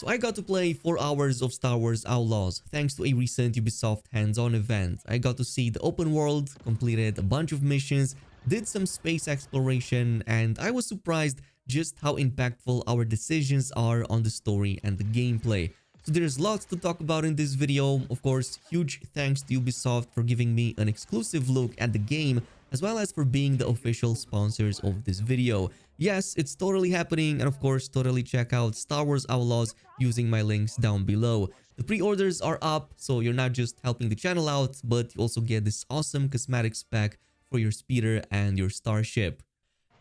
So I got to play 4 hours of Star Wars Outlaws thanks to a recent Ubisoft hands-on event. I got to see the open world, completed a bunch of missions, did some space exploration, and I was surprised just how impactful our decisions are on the story and the gameplay. So there's lots to talk about in this video. Of course, huge thanks to Ubisoft for giving me an exclusive look at the game, as well as for being the official sponsors of this video. Yes, it's totally happening, and of course, totally check out Star Wars Outlaws using my links down below. The pre-orders are up, so you're not just helping the channel out, but you also get this awesome cosmetics pack for your speeder and your starship.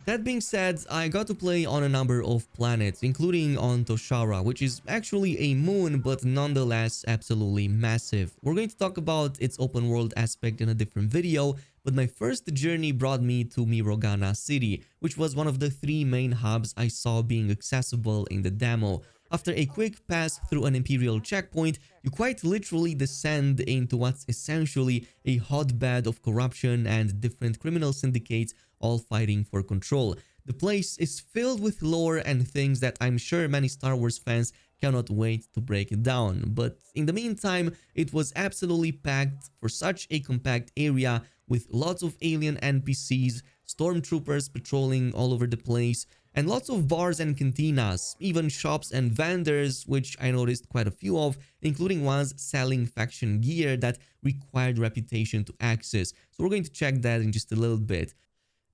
That being said, I got to play on a number of planets, including on Toshara, which is actually a moon, but nonetheless absolutely massive. We're going to talk about its open world aspect in a different video, but my first journey brought me to Mirogana City, which was one of the 3 main hubs I saw being accessible in the demo. After a quick pass through an Imperial checkpoint, you quite literally descend into what's essentially a hotbed of corruption and different criminal syndicates all fighting for control. The place is filled with lore and things that I'm sure many Star Wars fans cannot wait to break it down. But in the meantime, it was absolutely packed for such a compact area with lots of alien NPCs, stormtroopers patrolling all over the place, and lots of bars and cantinas, even shops and vendors, which I noticed quite a few of, including ones selling faction gear that required reputation to access. So we're going to check that in just a little bit.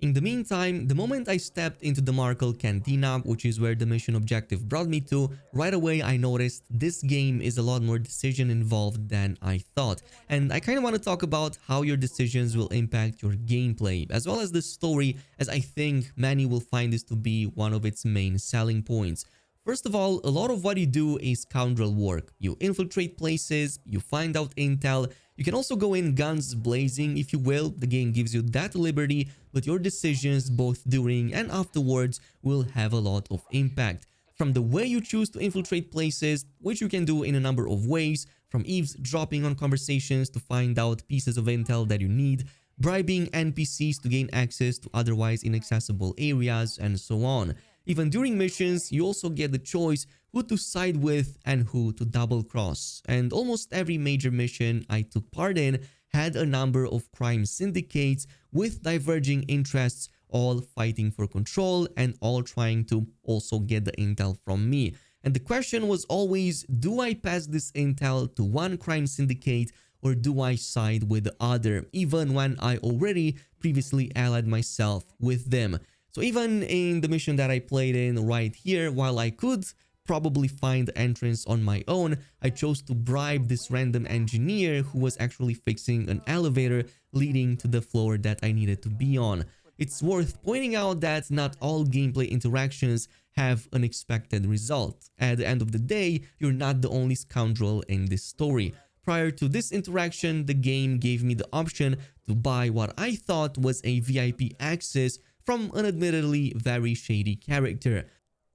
In the meantime, the moment I stepped into the Markel Cantina, which is where the mission objective brought me to, right away I noticed this game is a lot more decision involved than I thought. And I kind of want to talk about how your decisions will impact your gameplay, as well as the story, as I think many will find this to be one of its main selling points. First of all, a lot of what you do is scoundrel work. You infiltrate places, you find out intel, you can also go in guns blazing if you will. The game gives you that liberty, but your decisions both during and afterwards will have a lot of impact. From the way you choose to infiltrate places, which you can do in a number of ways, from eavesdropping on conversations to find out pieces of intel that you need, bribing NPCs to gain access to otherwise inaccessible areas, and so on. Even during missions, you also get the choice who to side with and who to double cross. And almost every major mission I took part in had a number of crime syndicates with diverging interests, all fighting for control and all trying to also get the intel from me. And the question was always, do I pass this intel to one crime syndicate or do I side with the other, even when I already previously allied myself with them? So even in the mission that I played in right here, while I could probably find the entrance on my own, I chose to bribe this random engineer who was actually fixing an elevator leading to the floor that I needed to be on. It's worth pointing out that not all gameplay interactions have an expected result. At the end of the day, you're not the only scoundrel in this story. Prior to this interaction, the game gave me the option to buy what I thought was a VIP access from an admittedly very shady character,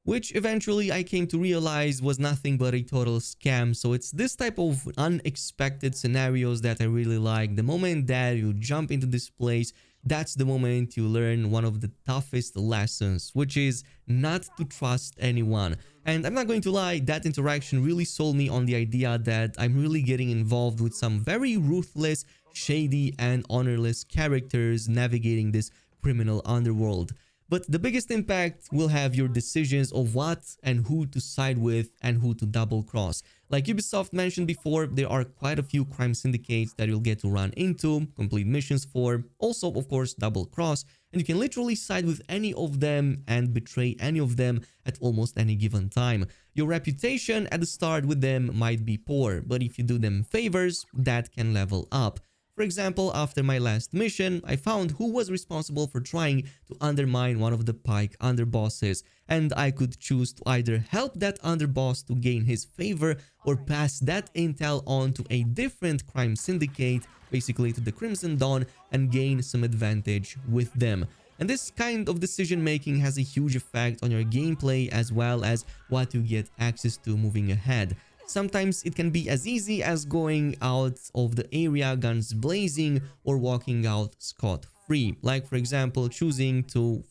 which eventually I came to realize was nothing but a total scam. So it's this type of unexpected scenarios that I really like. The moment that you jump into this place, that's the moment you learn one of the toughest lessons, which is not to trust anyone. And I'm not going to lie, that interaction really sold me on the idea that I'm really getting involved with some very ruthless, shady, and honorless characters navigating this criminal underworld. But the biggest impact will have your decisions of what and who to side with and who to double cross. Like Ubisoft mentioned before, there are quite a few crime syndicates that you'll get to run into, complete missions for, also of course double cross, and you can literally side with any of them and betray any of them at almost any given time. Your reputation at the start with them might be poor, but if you do them favors, that can level up. For example, after my last mission, I found who was responsible for trying to undermine one of the Pike underbosses, and I could choose to either help that underboss to gain his favor or pass that intel on to a different crime syndicate, basically to the Crimson Dawn, and gain some advantage with them. And this kind of decision making has a huge effect on your gameplay as well as what you get access to moving ahead. Sometimes it can be as easy as going out of the area guns blazing or walking out scot-free. Like for example, choosing to,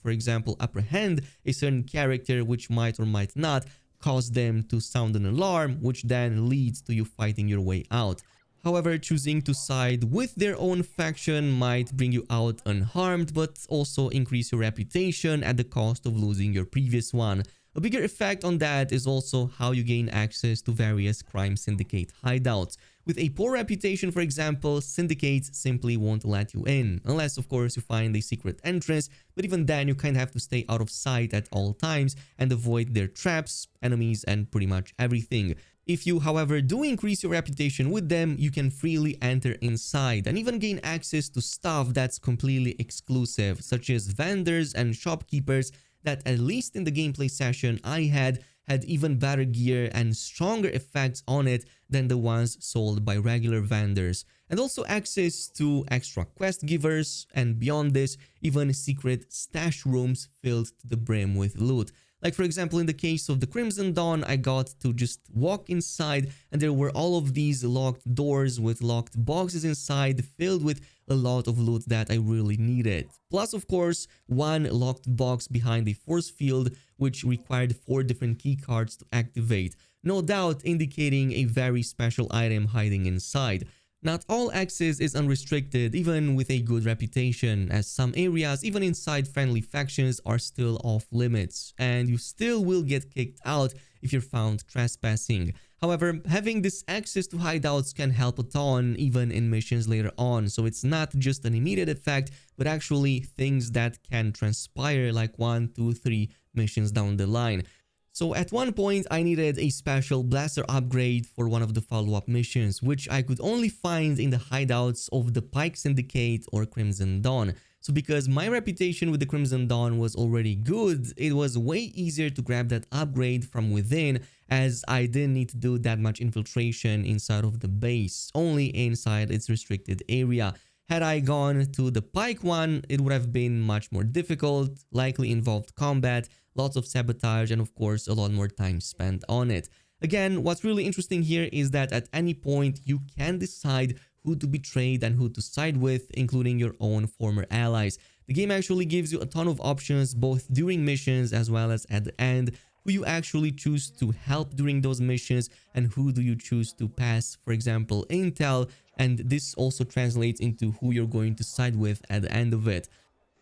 apprehend a certain character which might or might not cause them to sound an alarm, which then leads to you fighting your way out. However, choosing to side with their own faction might bring you out unharmed, but also increase your reputation at the cost of losing your previous one. A bigger effect on that is also how you gain access to various crime syndicate hideouts. With a poor reputation, for example, syndicates simply won't let you in, unless of course you find a secret entrance, but even then you kind of have to stay out of sight at all times and avoid their traps, enemies, and pretty much everything. If you, however, do increase your reputation with them, you can freely enter inside and even gain access to stuff that's completely exclusive, such as vendors and shopkeepers that, at least in the gameplay session I had even better gear and stronger effects on it than the ones sold by regular vendors. And also access to extra quest givers, and beyond this, even secret stash rooms filled to the brim with loot. Like for example, in the case of the Crimson Dawn, I got to just walk inside and there were all of these locked doors with locked boxes inside filled with a lot of loot that I really needed. Plus, of course, one locked box behind a force field which required 4 different keycards to activate, no doubt indicating a very special item hiding inside. Not all access is unrestricted, even with a good reputation, as some areas, even inside friendly factions, are still off limits, and you still will get kicked out if you're found trespassing. However, having this access to hideouts can help a ton even in missions later on, so it's not just an immediate effect, but actually things that can transpire like 1, 2, 3 missions down the line. So at one point I needed a special blaster upgrade for one of the follow-up missions, which I could only find in the hideouts of the Pike Syndicate or Crimson Dawn. So because my reputation with the Crimson Dawn was already good, it was way easier to grab that upgrade from within, as I didn't need to do that much infiltration inside of the base, only inside its restricted area. Had I gone to the Pike one, it would have been much more difficult, likely involved combat, lots of sabotage, and of course a lot more time spent on it. Again, what's really interesting here is that at any point you can decide who to betray and who to side with, including your own former allies. The game actually gives you a ton of options both during missions as well as at the end, who you actually choose to help during those missions and who do you choose to pass, for example, intel, and this also translates into who you're going to side with at the end of it.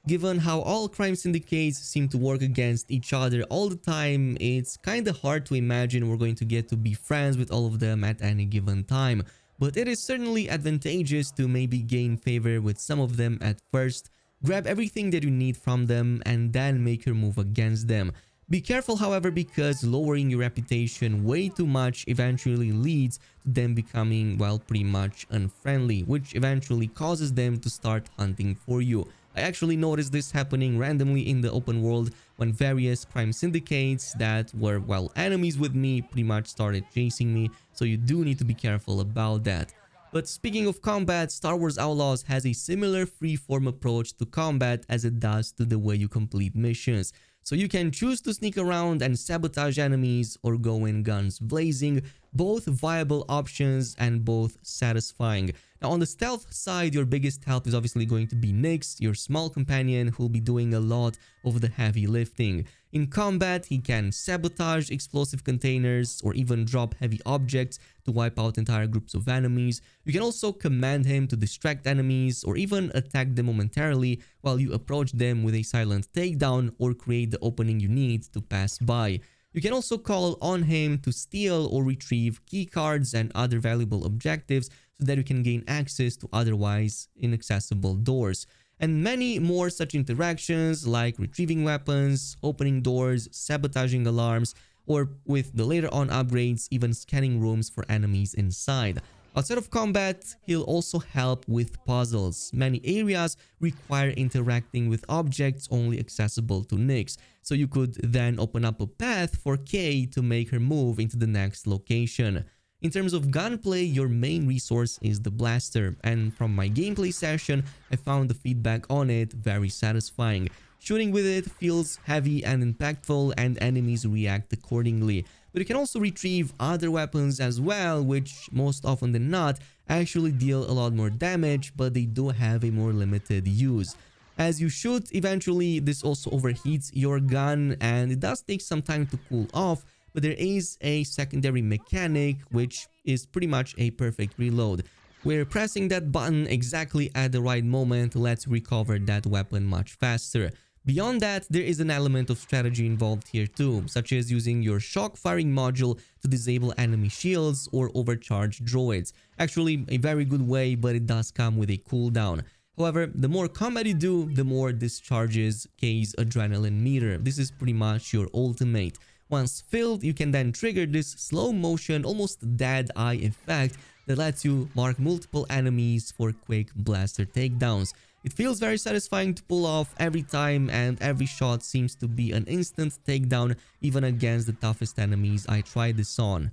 Given how all crime syndicates seem to work against each other all the time, it's kinda hard to imagine we're going to get to be friends with all of them at any given time. But it is certainly advantageous to maybe gain favor with some of them at first, grab everything that you need from them, and then make your move against them. Be careful, however, because lowering your reputation way too much eventually leads to them becoming, well, pretty much unfriendly, which eventually causes them to start hunting for you. I actually noticed this happening randomly in the open world when various crime syndicates that were, well, enemies with me pretty much started chasing me, so you do need to be careful about that. But speaking of combat, Star Wars Outlaws has a similar free-form approach to combat as it does to the way you complete missions. So you can choose to sneak around and sabotage enemies or go in guns blazing, both viable options and both satisfying. Now on the stealth side, your biggest help is obviously going to be Nyx, your small companion who will be doing a lot of the heavy lifting. In combat, he can sabotage explosive containers or even drop heavy objects to wipe out entire groups of enemies. You can also command him to distract enemies or even attack them momentarily while you approach them with a silent takedown or create the opening you need to pass by. You can also call on him to steal or retrieve keycards and other valuable objectives so that you can gain access to otherwise inaccessible doors. And many more such interactions like retrieving weapons, opening doors, sabotaging alarms, or with the later on upgrades, even scanning rooms for enemies inside. Outside of combat, he'll also help with puzzles. Many areas require interacting with objects only accessible to Nyx, so you could then open up a path for Kay to make her move into the next location. In terms of gunplay, your main resource is the blaster, and from my gameplay session, I found the feedback on it very satisfying. Shooting with it feels heavy and impactful, and enemies react accordingly. But you can also retrieve other weapons as well, which most often than not actually deal a lot more damage, but they do have a more limited use. As you shoot, eventually this also overheats your gun, and it does take some time to cool off, but there is a secondary mechanic which is pretty much a perfect reload, where pressing that button exactly at the right moment lets you recover that weapon much faster. Beyond that, there is an element of strategy involved here too, such as using your shock firing module to disable enemy shields or overcharge droids. Actually, a very good way, but it does come with a cooldown. However, the more combat you do, the more this charges K's adrenaline meter. This is pretty much your ultimate. Once filled, you can then trigger this slow motion, almost dead eye effect that lets you mark multiple enemies for quick blaster takedowns. It feels very satisfying to pull off every time, and every shot seems to be an instant takedown even against the toughest enemies I tried this on.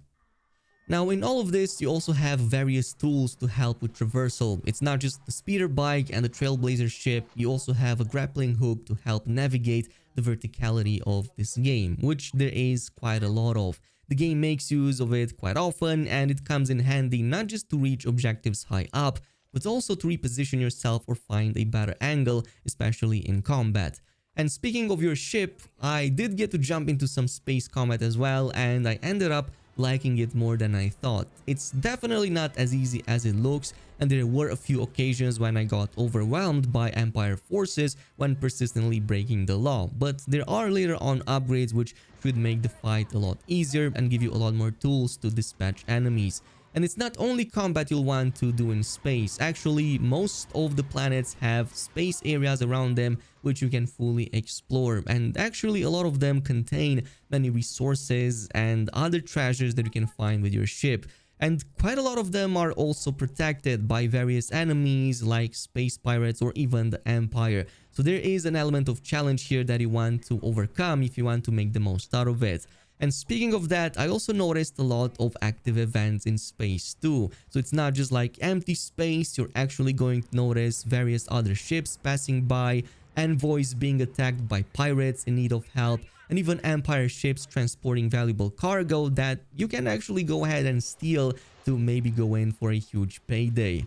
Now, in all of this, you also have various tools to help with traversal. It's not just the speeder bike and the trailblazer ship, you also have a grappling hook to help navigate the verticality of this game, which there is quite a lot of. The game makes use of it quite often, and it comes in handy not just to reach objectives high up, but also to reposition yourself or find a better angle, especially in combat. And speaking of your ship, I did get to jump into some space combat as well, and I ended up liking it more than I thought. It's definitely not as easy as it looks, and there were a few occasions when I got overwhelmed by Empire forces when persistently breaking the law, but there are later on upgrades which should make the fight a lot easier and give you a lot more tools to dispatch enemies. And it's not only combat you'll want to do in space. Actually, most of the planets have space areas around them which you can fully explore. And actually, a lot of them contain many resources and other treasures that you can find with your ship. And quite a lot of them are also protected by various enemies like space pirates or even the Empire. So there is an element of challenge here that you want to overcome if you want to make the most out of it. And speaking of that, I also noticed a lot of active events in space too. So it's not just like empty space, you're actually going to notice various other ships passing by, envoys being attacked by pirates in need of help, and even Empire ships transporting valuable cargo that you can actually go ahead and steal to maybe go in for a huge payday.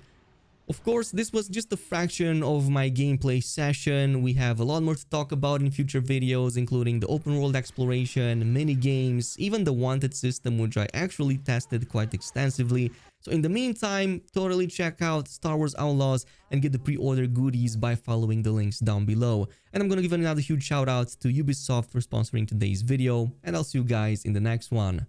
Of course, this was just a fraction of my gameplay session. We have a lot more to talk about in future videos, including the open world exploration, mini games, even the wanted system, which I actually tested quite extensively. So in the meantime, totally check out Star Wars Outlaws and get the pre-order goodies by following the links down below. And I'm gonna give another huge shout out to Ubisoft for sponsoring today's video, and I'll see you guys in the next one.